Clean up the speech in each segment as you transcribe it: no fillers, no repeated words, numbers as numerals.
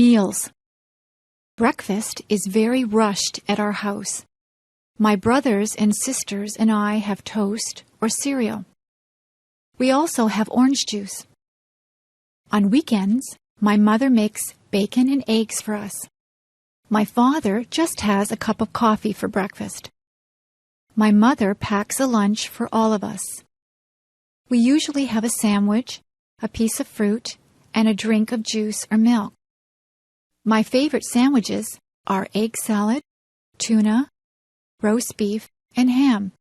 Meals. Breakfast is very rushed at our house. My brothers and sisters and I have toast or cereal. We also have orange juice. On weekends, my mother makes bacon and eggs for us. My father just has a cup of coffee for breakfast. My mother packs a lunch for all of us. We usually have a sandwich, a piece of fruit, and a drink of juice or milk. My favorite sandwiches are egg salad, tuna, roast beef, and ham.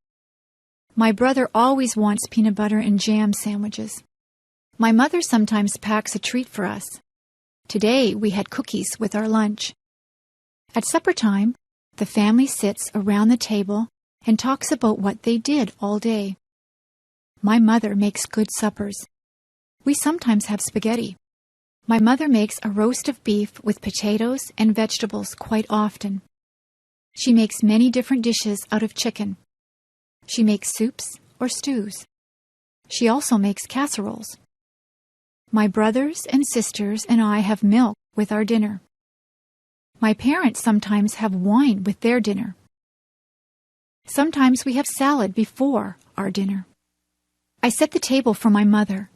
My brother always wants peanut butter and jam sandwiches. My mother sometimes packs a treat for us. Today we had cookies with our lunch. At supper time, the family sits around the table and talks about what they did all day. My mother makes good suppers. We sometimes have spaghetti. My mother makes a roast of beef with potatoes and vegetables quite often. She makes many different dishes out of chicken. She makes soups or stews. She also makes casseroles. My brothers and sisters and I have milk with our dinner. My parents sometimes have wine with their dinner. Sometimes we have salad before our dinner. I set the table for my mother.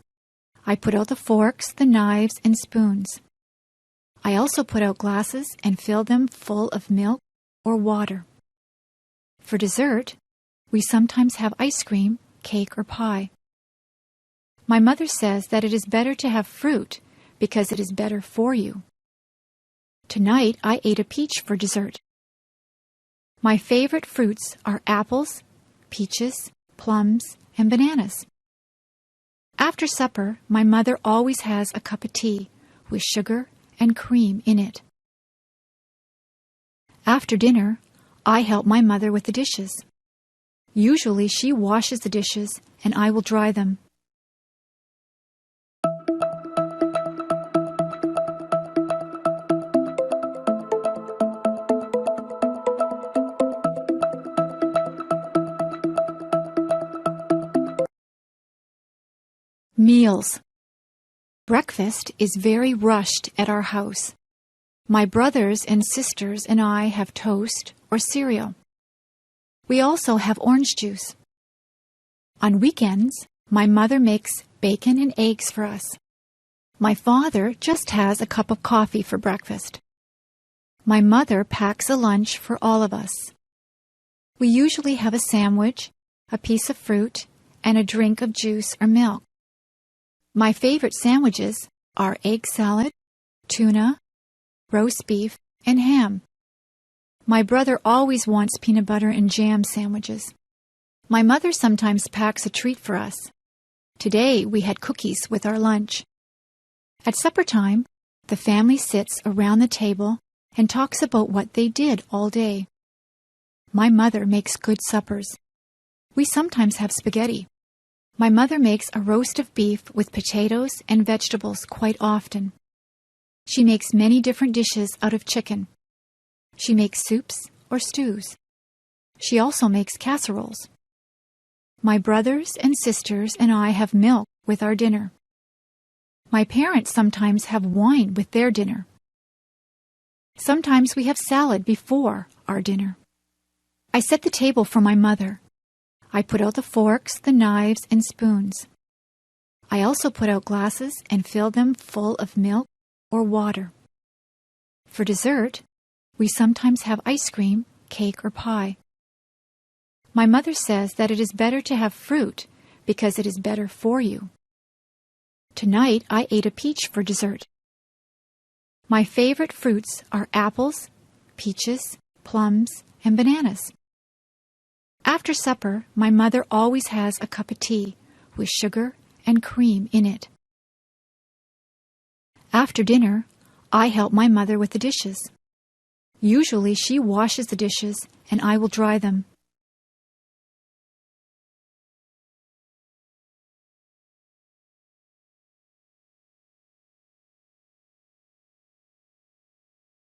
I put out the forks, the knives, and spoons. I also put out glasses and fill them full of milk or water. For dessert, we sometimes have ice cream, cake, or pie. My mother says that it is better to have fruit because it is better for you. Tonight, I ate a peach for dessert. My favorite fruits are apples, peaches, plums, and bananas. After supper, my mother always has a cup of tea with sugar and cream in it. After dinner, I help my mother with the dishes. Usually she washes the dishes and I will dry them. Meals. Breakfast is very rushed at our house. My brothers and sisters and I have toast or cereal. We also have orange juice. On weekends, my mother makes bacon and eggs for us. My father just has a cup of coffee for breakfast. My mother packs a lunch for all of us. We usually have a sandwich, a piece of fruit, and a drink of juice or milk. My favorite sandwiches are egg salad, tuna, roast beef, and ham. My brother always wants peanut butter and jam sandwiches. My mother sometimes packs a treat for us. Today we had cookies with our lunch. At supper time, the family sits around the table and talks about what they did all day. My mother makes good suppers. We sometimes have spaghetti. My mother makes a roast of beef with potatoes and vegetables quite often. She makes many different dishes out of chicken. She makes soups or stews. She also makes casseroles. My brothers and sisters and I have milk with our dinner. My parents sometimes have wine with their dinner. Sometimes we have salad before our dinner. I set the table for my mother. I put out the forks, the knives, and spoons. I also put out glasses and fill them full of milk or water. For dessert, we sometimes have ice cream, cake, or pie. My mother says that it is better to have fruit because it is better for you. Tonight, I ate a peach for dessert. My favorite fruits are apples, peaches, plums, and bananas. After supper, my mother always has a cup of tea with sugar and cream in it. After dinner, I help my mother with the dishes. Usually she washes the dishes and I will dry them.